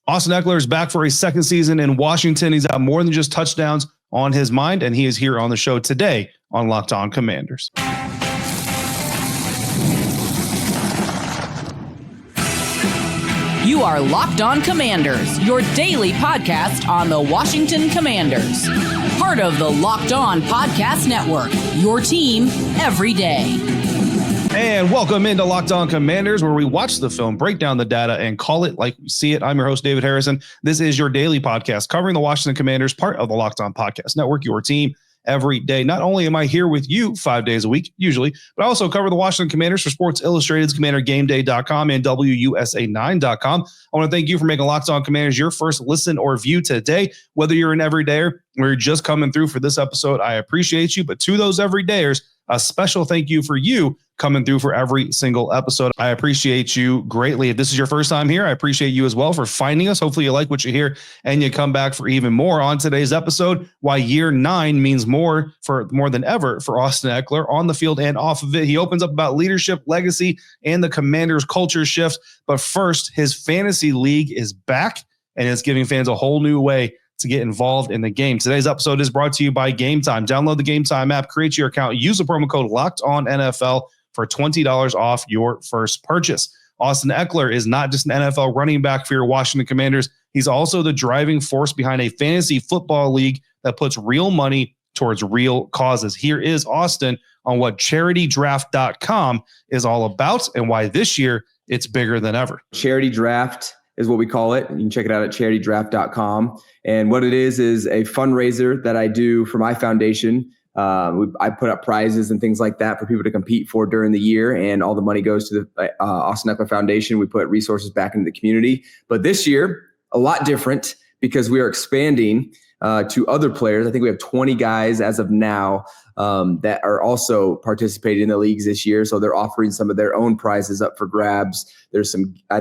Austin Ekeler is back for a second season in Washington. He's got more than just touchdowns on his mind, and he is here on the show today on Locked On Commanders. You are Locked On Commanders, your daily podcast on the Washington Commanders. Part of the Locked On Podcast Network, your team every day. And welcome into Locked On Commanders, where we watch the film, break down the data, and call it like we see it. I'm your host, David Harrison. This is your daily podcast covering the Washington Commanders, part of the Locked On Podcast Network, your team every day. Not only am I here with you 5 days a week, usually, but I also cover the Washington Commanders for Sports Illustrated's CommanderGameDay.com and WUSA9.com. I want to thank you for making Locked On Commanders your first listen or view today. Whether you're an everydayer or you're just coming through for this episode, I appreciate you. But to those everydayers, a special thank you for you coming through for every single episode. I appreciate you greatly. If this is your first time here, I appreciate you as well for finding us. Hopefully you like what you hear and you come back for even more. On today's episode, why year 9 means more than ever for Austin Ekeler on the field and off of it. He opens up about leadership, legacy, and the Commanders' culture shift. But first, his fantasy league is back, and it's giving fans a whole new way to get involved in the game. Today's episode is brought to you by Game Time. Download the Game Time app, create your account, use the promo code LOCKEDONNFL for $20 off your first purchase. Austin Ekeler is not just an NFL running back for your Washington Commanders. He's also the driving force behind a fantasy football league that puts real money towards real causes. Here is Austin on what CharityDraft.com is all about and why this year it's bigger than ever. Charity Draft is what we call it. You can check it out at CharityDraft.com. And what it is a fundraiser that I do for my foundation. I put up prizes and things like that for people to compete for during the year, and all the money goes to the Austin Ekeler Foundation. We put resources back into the community. But this year, a lot different because we are expanding to other players. I think we have 20 guys as of now that are also participating in the leagues this year. So they're offering some of their own prizes up for grabs. There's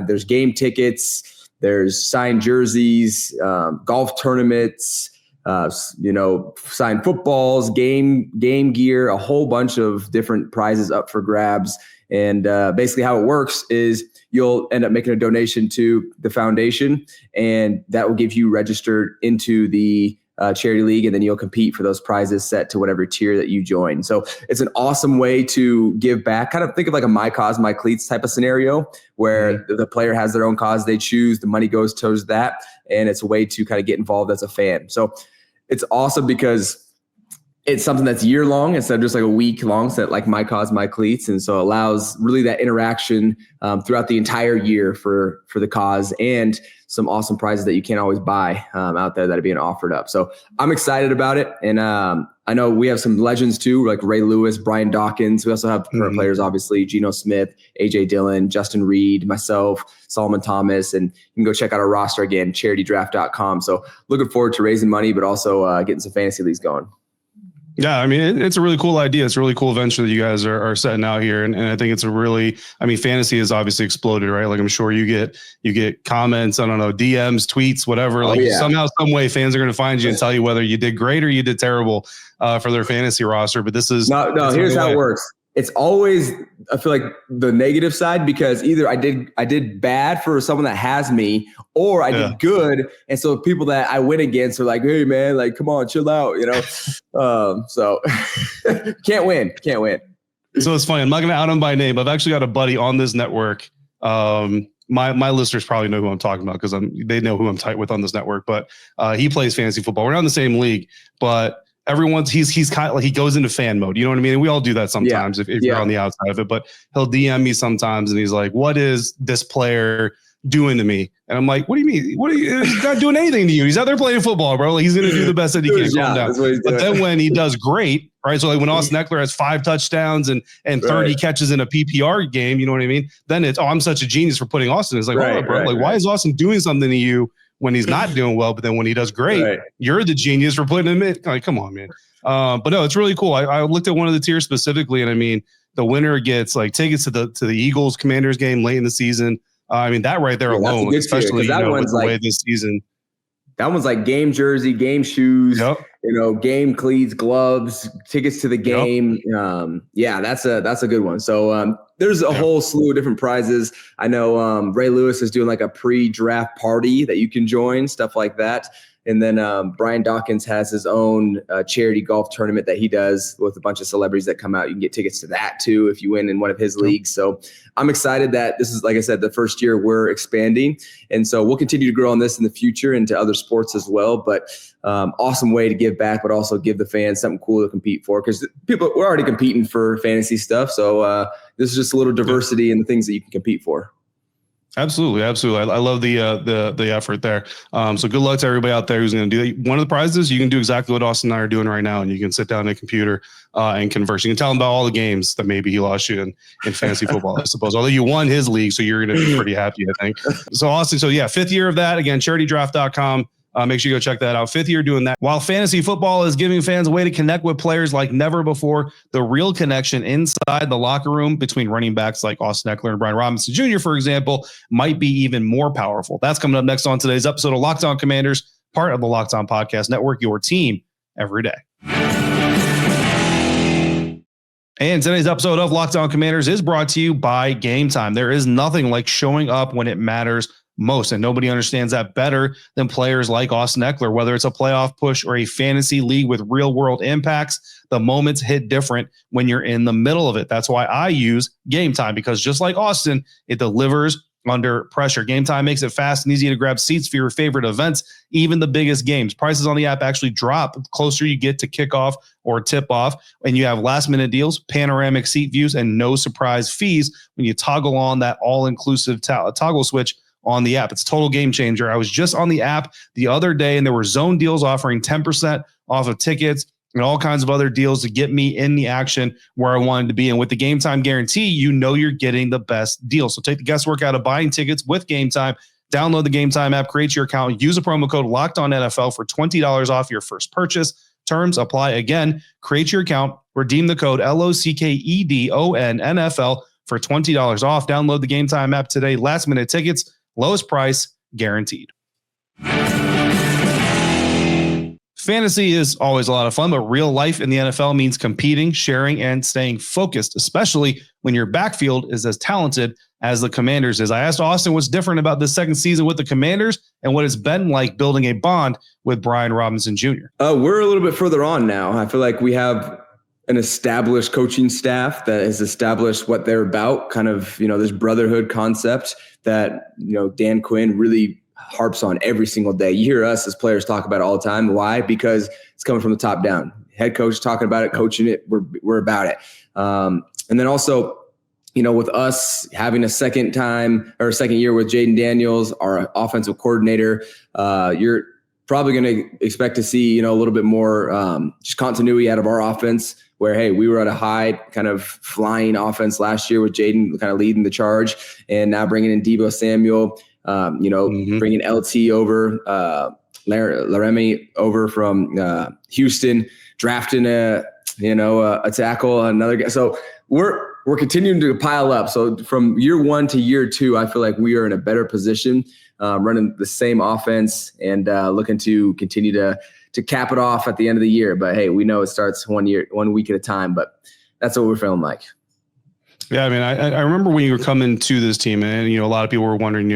there's game tickets, there's signed jerseys, golf tournaments, signed footballs, game gear, a whole bunch of different prizes up for grabs. And basically how it works is you'll end up making a donation to the foundation, and that will give you registered into the charity league, and then you'll compete for those prizes set to whatever tier that you join. So it's an awesome way to give back. Kind of think of like a My Cause, My Cleats type of scenario where the player has their own cause they choose, the money goes towards that, and it's a way to kind of get involved as a fan. So it's awesome because it's something that's year long instead of just like a week long, set like My Cause, My Cleats. And so it allows really that interaction throughout the entire year for the cause, and some awesome prizes that you can't always buy out there that are being offered up. So I'm excited about it. And I know we have some legends too, like Ray Lewis, Brian Dawkins. We also have current players, obviously, Geno Smith, AJ Dillon, Justin Reed, myself, Solomon Thomas, and you can go check out our roster again, CharityDraft.com. So looking forward to raising money, but also getting some fantasy leagues going. Yeah, I mean, it's a really cool idea. It's a really cool venture that you guys are setting out here. And I think it's fantasy has obviously exploded, right? Like I'm sure you get comments, I don't know, DMs, tweets, whatever. Somehow, some way fans are going to find you and tell you whether you did great or you did terrible for their fantasy roster. But this is no. Here's how it works. It's always, I feel like, the negative side, because either I did bad for someone that has me, or I did good. And so people that I win against are like, hey man, like, come on, chill out, so can't win. So it's funny. I'm not going to out him by name. I've actually got a buddy on this network. My listeners probably know who I'm talking about because they know who I'm tight with on this network, but he plays fantasy football. We're not in the same league, but he's kind of like, he goes into fan mode. You know what I mean? And we all do that sometimes if you're on the outside of it, but he'll DM me sometimes and he's like, what is this player doing to me? And I'm like, what do you mean? He's not doing anything to you. He's out there playing football, bro. Like, he's going to do the best that he can. Calm down. But then when he does great, right? So like when Austin Ekeler has 5 touchdowns and 30 catches in a PPR game, you know what I mean? Then it's, I'm such a genius for putting Austin. It's like, why is Austin doing something to you when he's not doing well, but then when he does great, you're the genius for putting him in? Like, come on, man. But no, it's really cool. I looked at one of the tiers specifically, and I mean, the winner gets like tickets to the Eagles Commanders game late in the season. I mean, that right there alone, especially with the way this season. That one's like game jersey, game shoes, game cleats, gloves, tickets to the game. That's a good one. So there's a whole slew of different prizes. I know Ray Lewis is doing like a pre-draft party that you can join, stuff like that. And then Brian Dawkins has his own charity golf tournament that he does with a bunch of celebrities that come out. You can get tickets to that too if you win in one of his leagues. So I'm excited that this is, like I said, the first year we're expanding. And so we'll continue to grow on this in the future into other sports as well. But awesome way to give back, but also give the fans something cool to compete for, because we're already competing for fantasy stuff. So this is just a little diversity in the things that you can compete for. Absolutely. I love the effort there. So good luck to everybody out there who's going to do it. One of the prizes, you can do exactly what Austin and I are doing right now, and you can sit down at a computer and converse. You can tell him about all the games that maybe he lost you in fantasy football, I suppose. Although you won his league, so you're going to be pretty happy, I think. So Austin, fifth year of that. Again, charitydraft.com. Make sure you go check that out. Fifth year doing that. While fantasy football is giving fans a way to connect with players like never before, the real connection inside the locker room between running backs like Austin Ekeler and Brian Robinson Jr., for example, might be even more powerful. That's coming up next on today's episode of Locked On Commanders, part of the Locked On Podcast Network, your team every day. And today's episode of Locked On Commanders is brought to you by Game Time. There is nothing like showing up when it matters most, and nobody understands that better than players like Austin Ekeler. Whether it's a playoff push or a fantasy league with real world impacts, the moments hit different when you're in the middle of it. That's why I use Game Time, because just like Austin, it delivers under pressure. Game Time makes it fast and easy to grab seats for your favorite events, even the biggest games. Prices on the app actually drop the closer you get to kickoff or tip off, and you have last minute deals, panoramic seat views, and no surprise fees when you toggle on that all-inclusive toggle switch on the app. It's a total game changer. I was just on the app the other day, and there were zone deals offering 10% off of tickets and all kinds of other deals to get me in the action where I wanted to be. And with the Game Time guarantee, you know you're getting the best deal. So take the guesswork out of buying tickets with Game Time. Download the Game Time app, create your account, use a promo code LOCKEDONNFL for $20 off your first purchase. Terms apply. Again, create your account, redeem the code LOCKEDONNFL for $20 off. Download the Game Time app today. Last minute tickets, lowest price guaranteed. Fantasy is always a lot of fun, but real life in the NFL means competing, sharing, and staying focused, especially when your backfield is as talented as the Commanders is. I asked Austin what's different about this second season with the Commanders and what it's been like building a bond with Brian Robinson Jr. We're a little bit further on now. I feel like we have an established coaching staff that has established what they're about, kind of, this brotherhood concept that, Dan Quinn really harps on every single day. You hear us as players talk about it all the time. Why? Because it's coming from the top down. Head coach talking about it, coaching it. We're about it. And then also, with us having a second year with Jaden Daniels, our offensive coordinator, you're probably going to expect to see, a little bit more just continuity out of our offense, where, hey, we were at a high kind of flying offense last year with Jaden kind of leading the charge, and now bringing in Deebo Samuel, bringing LT over, Laramie over from Houston, drafting a tackle, another guy. So we're continuing to pile up. So from year one to year two, I feel like we are in a better position, running the same offense and looking to continue to cap it off at the end of the year. But hey, we know it starts 1 week at a time, but that's what we're feeling like. Yeah, I mean, I remember when you were coming to this team, and a lot of people were wondering,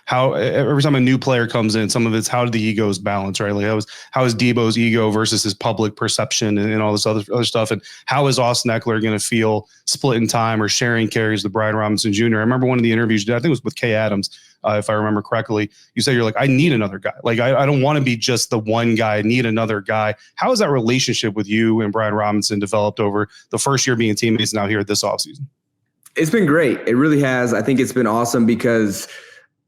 how every time a new player comes in, some of it's how do the egos balance, right? Like how is Deebo's ego versus his public perception and all this other stuff, and how is Austin Ekeler going to feel splitting time or sharing carries with Brian Robinson Jr.? I remember one of the interviews, I think it was with Kay Adams, if I remember correctly, you said you're like, I need another guy. Like I don't want to be just the one guy. I need another guy. How has that relationship with you and Brian Robinson developed over the first year being teammates now here this offseason? It's been great. It really has. I think it's been awesome because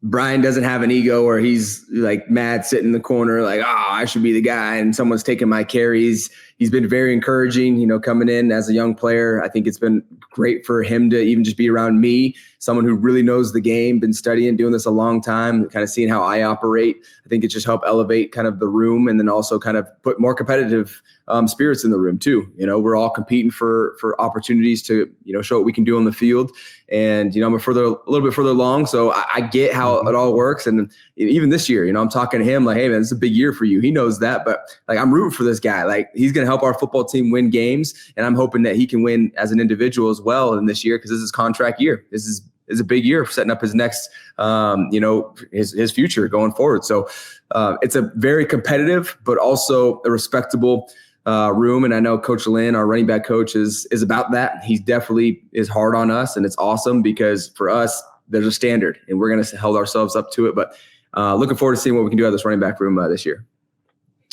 Brian doesn't have an ego where he's like mad sitting in the corner like, I should be the guy and someone's taking my carries. He's been very encouraging, coming in as a young player. I think it's been great for him to even just be around me, someone who really knows the game, been studying, doing this a long time, kind of seeing how I operate. I think it just helped elevate kind of the room and then also kind of put more competitive spirits in the room too. We're all competing for opportunities to, show what we can do on the field. And, I'm a little bit further along. So I get how it all works. And even this year, I'm talking to him like, hey man, it's a big year for you. He knows that, but like, I'm rooting for this guy. Like he's going to help our football team win games. And I'm hoping that he can win as an individual as well in this year, because this is contract year. This is a big year for setting up his next, his future going forward. So it's a very competitive, but also a respectable room. And I know Coach Lynn, our running back coach, is about that. He definitely is hard on us, and it's awesome because for us, there's a standard and we're going to hold ourselves up to it. But looking forward to seeing what we can do out of this running back room this year.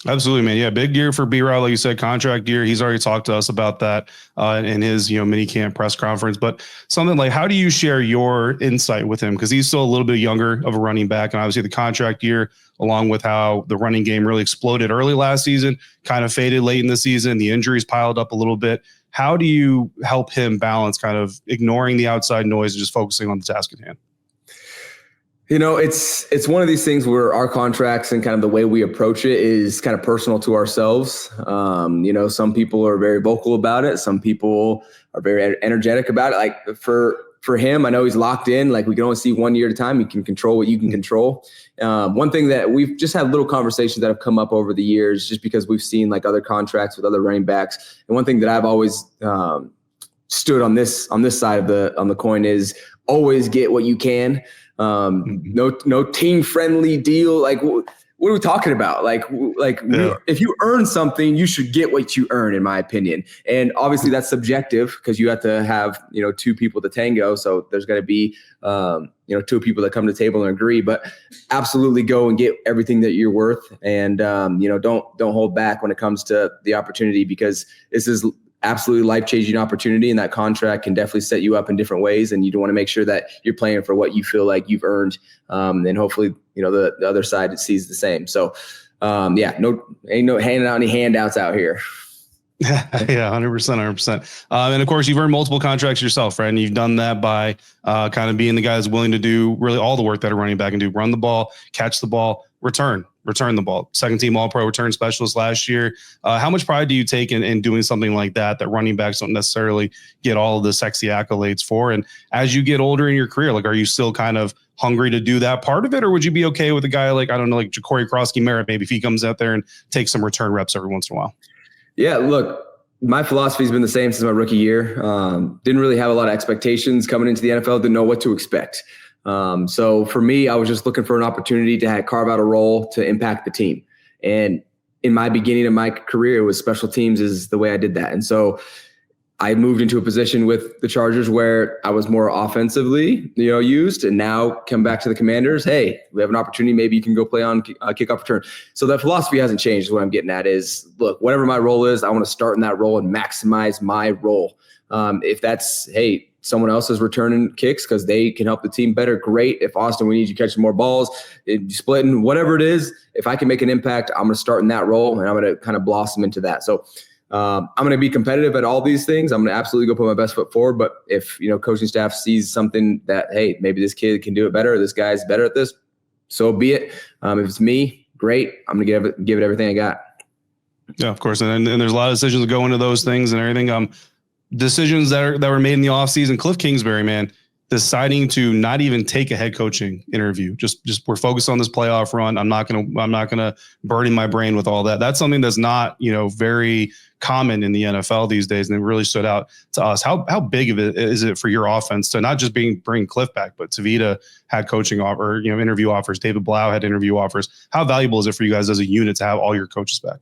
Absolutely, man. Yeah, big year for B-Rob, like you said, contract year. He's already talked to us about that in his mini camp press conference. But something like, how do you share your insight with him? Because he's still a little bit younger of a running back, and obviously the contract year, along with how the running game really exploded early last season, kind of faded late in the season. The injuries piled up a little bit. How do you help him balance kind of ignoring the outside noise and just focusing on the task at hand? It's one of these things where our contracts and kind of the way we approach it is kind of personal to ourselves. Some people are very vocal about it. Some people are very energetic about it. Like for him, I know he's locked in. Like, we can only see 1 year at a time. You can control what you can control. One thing that we've just had little conversations that have come up over the years, just because we've seen like other contracts with other running backs. And one thing that I've always stood on this side of the coin is always get what you can. No team friendly deal. Like, what are we talking about? If you earn something, you should get what you earn, in my opinion. And obviously that's subjective, because you have to have, two people to tango. So there's going to be, two people that come to the table and agree, but absolutely go and get everything that you're worth. And, don't hold back when it comes to the opportunity, because this is absolutely life-changing opportunity, and that contract can definitely set you up in different ways. And you don't want to make sure that you're playing for what you feel like you've earned. And hopefully, the other side sees the same. So, ain't no handing out any handouts out here. Yeah, 100%. And of course, you've earned multiple contracts yourself, right? And you've done that by kind of being the guy that's willing to do really all the work that a running back can do: run the ball, catch the ball, return the ball. Second team All-Pro return specialist last year. How much pride do you take in doing something like that running backs don't necessarily get all of the sexy accolades for? And as you get older in your career, like, are you still kind of hungry to do that part of it? Or would you be okay with a guy like, I don't know, like Ja'Cory Krosky-Merritt, maybe, if he comes out there and takes some return reps every once in a while? Yeah, look, my philosophy has been the same since my rookie year. Didn't really have a lot of expectations coming into the NFL. Didn't know what to expect. So for me, I was just looking for an opportunity to carve out a role to impact the team. And in my beginning of my career, it was special teams is the way I did that. And so I moved into a position with the Chargers where I was more offensively, used, and now come back to the Commanders. Hey, we have an opportunity. Maybe you can go play on kickoff return. So that philosophy hasn't changed. What I'm getting at is, look, whatever my role is, I want to start in that role and maximize my role. If that's, hey, someone else is returning kicks because they can help the team better, great. If Austin, we need you catching more balls, splitting, whatever it is, if I can make an impact, I'm going to start in that role, and I'm going to kind of blossom into that. So I'm going to be competitive at all these things. I'm going to absolutely go put my best foot forward. But if, coaching staff sees something that, hey, maybe this kid can do it better, or this guy's better at this, so be it. If it's me, great. I'm going to give it everything I got. Yeah, of course. And there's a lot of decisions that go into those things and everything. Decisions that were made in the offseason. Cliff Kingsbury, man, deciding to not even take a head coaching interview. Just we're focused on this playoff run. I'm not gonna burden my brain with all that. That's something that's not, very common in the NFL these days, and it really stood out to us. How big of it is it for your offense to not just bring Cliff back, but Tavita had coaching offer, interview offers. David Blau had interview offers. How valuable is it for you guys as a unit to have all your coaches back?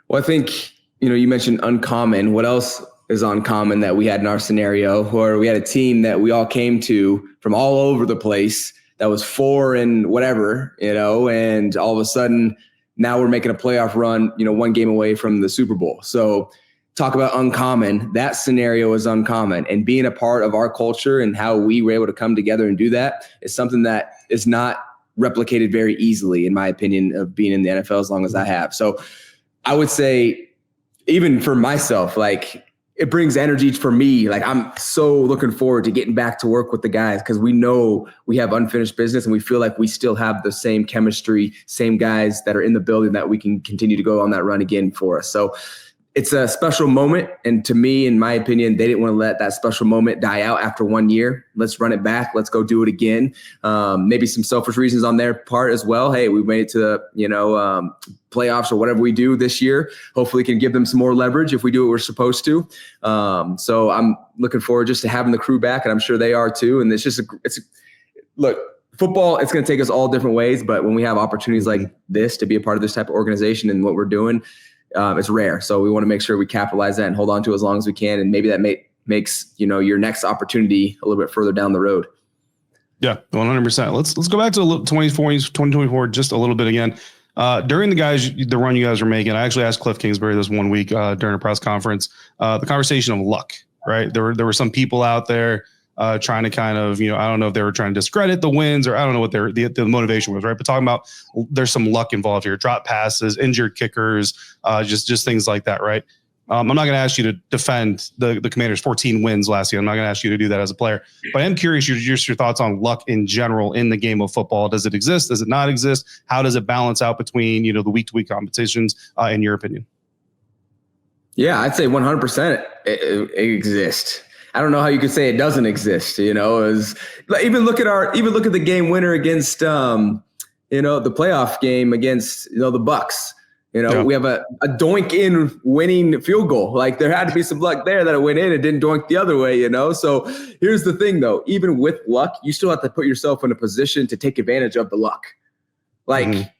Well, I think, you mentioned uncommon. What else is uncommon that we had in our scenario, where we had a team that we all came to from all over the place that was 4 and whatever, and all of a sudden now we're making a playoff run, one game away from the Super Bowl. So talk about uncommon. That scenario is uncommon, and being a part of our culture and how we were able to come together and do that is something that is not replicated very easily, in my opinion, of being in the NFL as long as I have. So I would say, even for myself, like, it brings energy for me. Like, I'm so looking forward to getting back to work with the guys, because we know we have unfinished business and we feel like we still have the same chemistry, same guys that are in the building that we can continue to go on that run again for us. So it's a special moment. And to me, in my opinion, they didn't want to let that special moment die out after 1 year. Let's run it back. Let's go do it again. Maybe some selfish reasons on their part as well. Hey, we made it to the, playoffs or whatever we do this year, hopefully can give them some more leverage if we do what we're supposed to. So I'm looking forward just to having the crew back, and I'm sure they are too. And look, football, it's going to take us all different ways, but when we have opportunities like this to be a part of this type of organization and what we're doing, it's rare. So we want to make sure we capitalize that and hold on to it as long as we can. And maybe that makes, your next opportunity a little bit further down the road. Yeah, 100%. Let's go back to 2024 just a little bit again. During the run you guys were making, I actually asked Cliff Kingsbury this one week during a press conference, the conversation of luck, right? There were some people out there trying to kind of, I don't know if they were trying to discredit the wins or I don't know what the motivation was, right? But talking about there's some luck involved here, drop passes, injured kickers, just things like that, right? I'm not going to ask you to defend the Commanders' 14 wins last year. I'm not going to ask you to do that as a player, but I am curious your thoughts on luck in general in the game of football. Does it exist? Does it not exist? How does it balance out between, the week-to-week competitions, in your opinion? Yeah, I'd say 100% it exists. I don't know how you could say it doesn't exist. Even look at the game winner against, the playoff game against, the Bucks. We have a doink in winning field goal. Like there had to be some luck there that it went in and didn't doink the other way, So here's the thing though, even with luck, you still have to put yourself in a position to take advantage of the luck. Like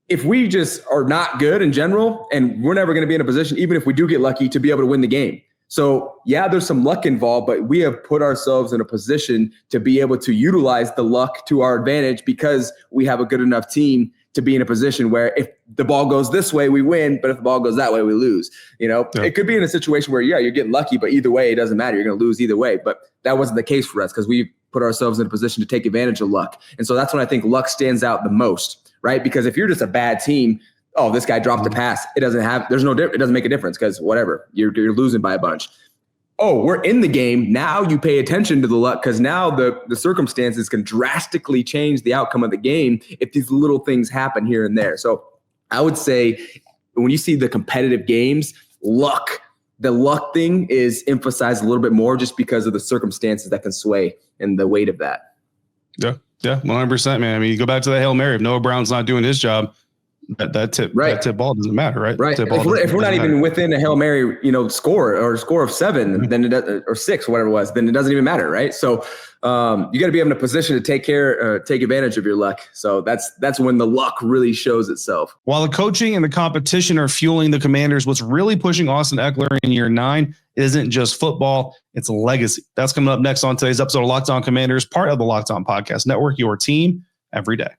if we just are not good in general and we're never going to be in a position, even if we do get lucky, to be able to win the game. So yeah, there's some luck involved, but we have put ourselves in a position to be able to utilize the luck to our advantage because we have a good enough team to be in a position where if the ball goes this way, we win, but if the ball goes that way, we lose. It could be in a situation where, you're getting lucky, but either way, it doesn't matter. You're going to lose either way. But that wasn't the case for us because we put ourselves in a position to take advantage of luck. And so that's when I think luck stands out the most, right? Because if you're just a bad team, oh, this guy dropped a pass. It doesn't make a difference because whatever, you're losing by a bunch. Oh, we're in the game. Now you pay attention to the luck because now the circumstances can drastically change the outcome of the game if these little things happen here and there. So I would say when you see the competitive games, the luck thing is emphasized a little bit more just because of the circumstances that can sway and the weight of that. Yeah, 100%, man. I mean, you go back to the Hail Mary. If Noah Brown's not doing his job, that tip ball doesn't matter, right? Right. If we're not even within a Hail Mary, score of 7, then it does, or 6, whatever it was, then it doesn't even matter, right? So you got to be in a position to take advantage of your luck. So that's when the luck really shows itself. While the coaching and the competition are fueling the Commanders, what's really pushing Austin Ekeler in year 9 isn't just football, it's legacy. That's coming up next on today's episode of Locked On Commanders, part of the Locked On Podcast Network, your team every day.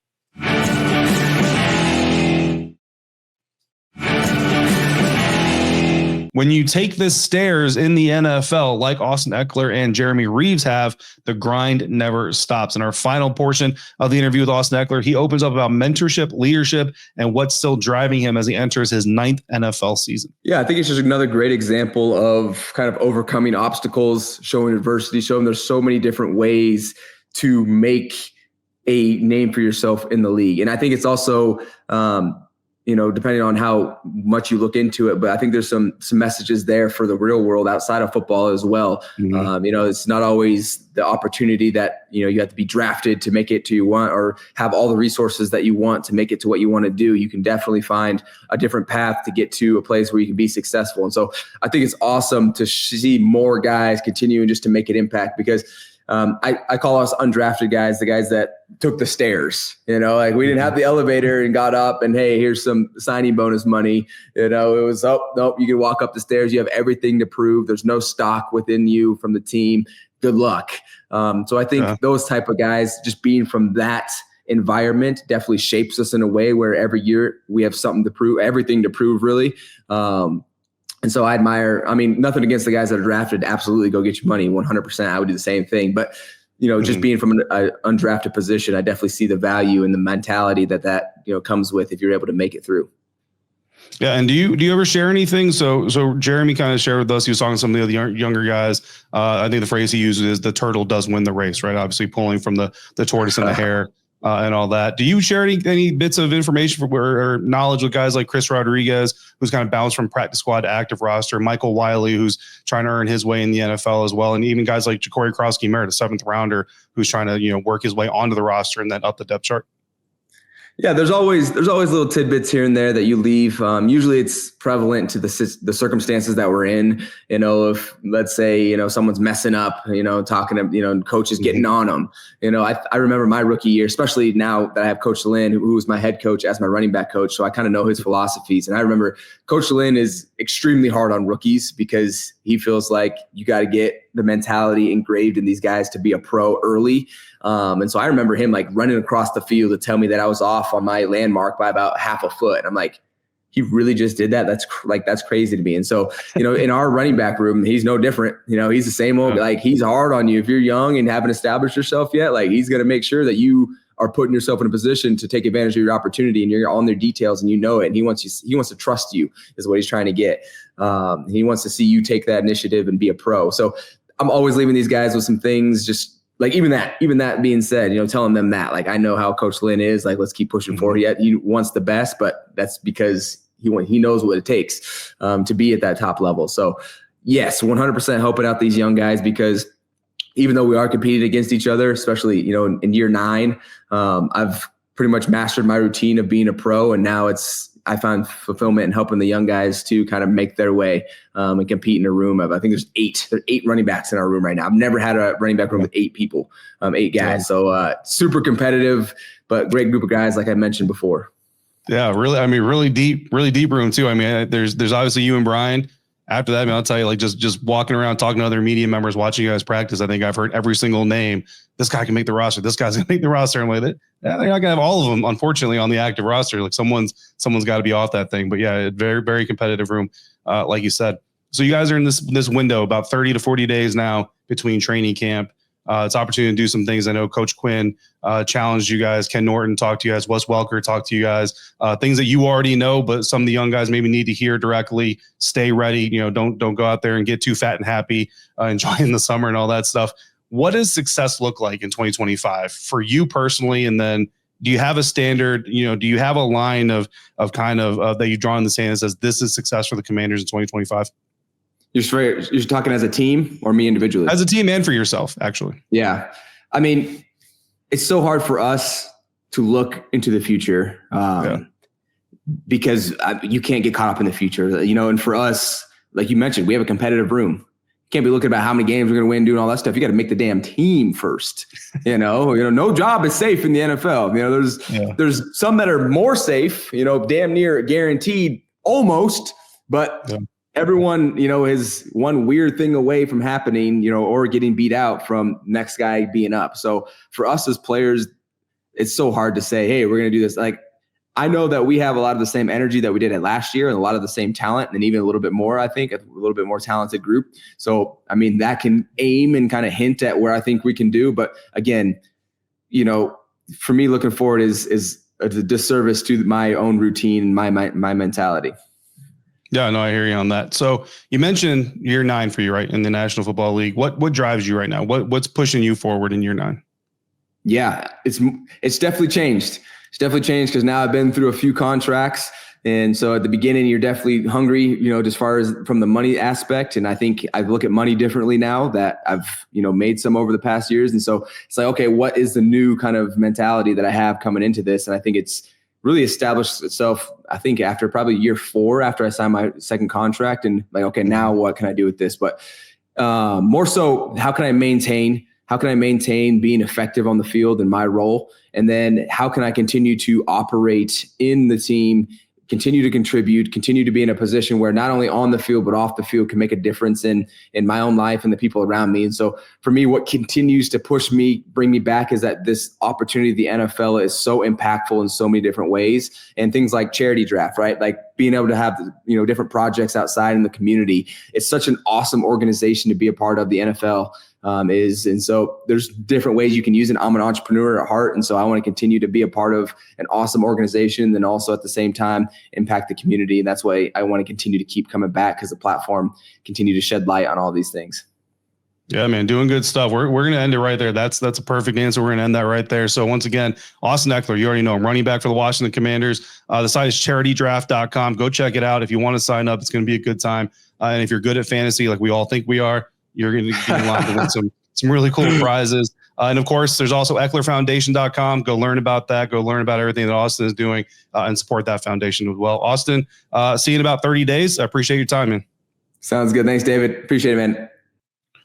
When you take the stairs in the NFL, like Austin Ekeler and Jeremy Reeves have, the grind never stops. In our final portion of the interview with Austin Ekeler, he opens up about mentorship, leadership, and what's still driving him as he enters his 9th NFL season. Yeah, I think it's just another great example of kind of overcoming obstacles, showing adversity, showing there's so many different ways to make a name for yourself in the league. And I think it's also depending on how much you look into it, but I think there's some messages there for the real world outside of football as well. It's not always the opportunity that, you have to be drafted to make it to you want or have all the resources that you want to make it to what you want to do. You can definitely find a different path to get to a place where you can be successful. And so I think it's awesome to see more guys continuing just to make an impact because I call us undrafted guys, the guys that took the stairs, we didn't have the elevator and got up and, hey, here's some signing bonus money. It was, oh, nope, you can walk up the stairs. You have everything to prove. There's no stock within you from the team. Good luck. So I think those type of guys, just being from that environment definitely shapes us in a way where every year we have something to prove, everything to prove really. And so I admire, nothing against the guys that are drafted, absolutely go get your money 100%. I would do the same thing. But, just being from an undrafted position, I definitely see the value and the mentality that comes with if you're able to make it through. Yeah. And do you ever share anything? So Jeremy kind of shared with us, he was talking to some of the other younger guys. I think the phrase he uses is the turtle does win the race, right? Obviously pulling from the tortoise and the hare. And all that. Do you share any bits of information or knowledge with guys like Chris Rodriguez, who's kind of bounced from practice squad to active roster, Michael Wiley, who's trying to earn his way in the NFL as well, and even guys like Ja'Cory Krosky-Merritt, a 7th rounder, who's trying to work his way onto the roster and then up the depth chart? Yeah, there's always little tidbits here and there that you leave. Usually it's prevalent to the circumstances that we're in. If let's say, someone's messing up, talking to, coach is getting on them. I remember my rookie year, especially now that I have Coach Lynn, who was my head coach as my running back coach. So I kind of know his philosophies. And I remember Coach Lynn is extremely hard on rookies because he feels like you got to get the mentality engraved in these guys to be a pro early. And so I remember him like running across the field to tell me that I was off on my landmark by about half a foot. And I'm like, he really just did that? That's crazy to me. And so, in our running back room, he's no different. He's the same old, like he's hard on you. If you're young and haven't established yourself yet, like he's going to make sure that you are putting yourself in a position to take advantage of your opportunity and you're on their details and you know it. And he wants to trust you is what he's trying to get. He wants to see you take that initiative and be a pro. So I'm always leaving these guys with some things, just like even that being said, telling them that, like, I know how Coach Lynn is, like, let's keep pushing forward. He wants the best, but that's because he knows what it takes to be at that top level. So yes, 100% helping out these young guys, because even though we are competing against each other, especially, in year 9, I've pretty much mastered my routine of being a pro. And now I found fulfillment in helping the young guys to kind of make their way and compete in a room of, I think there's 8 running backs in our room right now. I've never had a running back room with 8 people, 8 guys. Yeah. So super competitive, but great group of guys, like I mentioned before. Yeah, really. I mean, really deep room too. I mean, there's obviously you and Brian. After that, I'll tell you, like just walking around, talking to other media members, watching you guys practice, I think I've heard every single name. This guy can make the roster. This guy's gonna make the roster. I'm like, they're not gonna have all of them, unfortunately, on the active roster. Like someone's got to be off that thing. But yeah, very, very competitive room, like you said. So you guys are in this window about 30 to 40 days now between training camp. It's opportunity to do some things. I know Coach Quinn challenged you guys. Ken Norton talked to you guys. Wes Welker talked to you guys. Things that you already know, but some of the young guys maybe need to hear directly. Stay ready. Don't go out there and get too fat and happy, enjoying the summer and all that stuff. What does success look like in 2025 for you personally? And then do you have a standard? Do you have a line of kind of that you draw in the sand that says this is success for the Commanders in 2025? You're talking as a team or me individually? As a team and for yourself, actually. Yeah. I mean, it's so hard for us to look into the future because you can't get caught up in the future, and for us, like you mentioned, we have a competitive room. You can't be looking about how many games we're going to win, doing all that stuff. You got to make the damn team first. No job is safe in the NFL. There's some that are more safe, damn near guaranteed almost, but everyone, is one weird thing away from happening, or getting beat out from next guy being up. So for us as players, it's so hard to say, hey, we're going to do this. Like, I know that we have a lot of the same energy that we did at last year and a lot of the same talent, and even a little bit more, I think, a little bit more talented group. So, I mean, that can aim and kind of hint at where I think we can do. But again, for me, looking forward is a disservice to my own routine and my mentality. Yeah, no, I hear you on that. So you mentioned year 9 for you, right, in the National Football League. What drives you right now? What's pushing you forward in year 9? Yeah, it's definitely changed. It's definitely changed because now I've been through a few contracts. And so at the beginning, you're definitely hungry, as far as from the money aspect. And I think I look at money differently now that I've, made some over the past years. And so it's like, okay, what is the new kind of mentality that I have coming into this? And I think it's really established itself, I think, after probably year 4, after I signed my second contract, and like, okay, now what can I do with this? But more so, how can I maintain being effective on the field in my role? And then how can I continue to operate in the team, continue to contribute, continue to be in a position where not only on the field, but off the field can make a difference in my own life and the people around me. And so for me, what continues to bring me back is that this opportunity of the NFL is so impactful in so many different ways, and things like charity draft, right? Like being able to have, different projects outside in the community. It's such an awesome organization to be a part of, the NFL. And so there's different ways you can use it. I'm an entrepreneur at heart. And so I want to continue to be a part of an awesome organization, and also at the same time impact the community. And that's why I want to continue to keep coming back, because the platform continue to shed light on all these things. Yeah, man, doing good stuff. We're going to end it right there. That's a perfect answer. We're going to end that right there. So once again, Austin Ekeler, you already know him, running back for the Washington Commanders. The site is charitydraft.com. Go check it out. If you want to sign up, it's going to be a good time. And if you're good at fantasy, like we all think we are, you're going to get in line to win some really cool prizes. And of course, there's also EkelerFoundation.com. Go learn about that. Go learn about everything that Austin is doing and support that foundation as well. Austin, see you in about 30 days. I appreciate your time, man. Sounds good. Thanks, David. Appreciate it, man.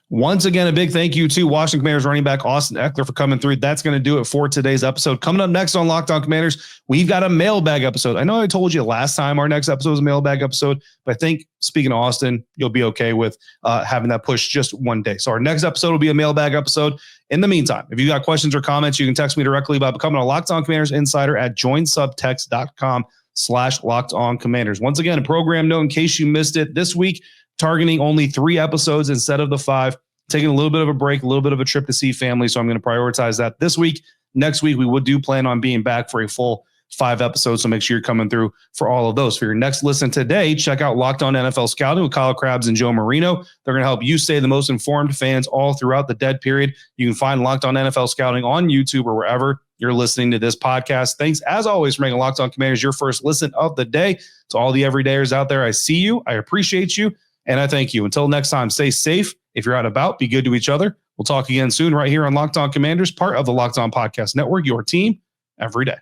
Once again, a big thank you to Washington Commanders running back Austin Ekeler for coming through. That's going to do it for today's episode. Coming up next on Locked On Commanders, we've got a mailbag episode. I know I told you last time our next episode was a mailbag episode, but I think, speaking of Austin, you'll be okay with having that push just one day. So our next episode will be a mailbag episode. In the meantime, if you got questions or comments, you can text me directly by becoming a Locked On Commanders insider at joinsubtext.com/LockedOnCommanders. Once again, a program note in case you missed it this week, targeting only 3 episodes instead of the 5. Taking a little bit of a break, a little bit of a trip to see family. So I'm going to prioritize that this week. Next week, we do plan on being back for a full 5 episodes. So make sure you're coming through for all of those. For your next listen today, check out Locked On NFL Scouting with Kyle Krabs and Joe Marino. They're going to help you stay the most informed fans all throughout the dead period. You can find Locked On NFL Scouting on YouTube or wherever you're listening to this podcast. Thanks, as always, for making Locked On Commanders your first listen of the day. To all the everydayers out there, I see you, I appreciate you, and I thank you. Until next time, stay safe. If you're out and about, be good to each other. We'll talk again soon right here on Locked On Commanders, part of the Locked On Podcast Network, your team every day.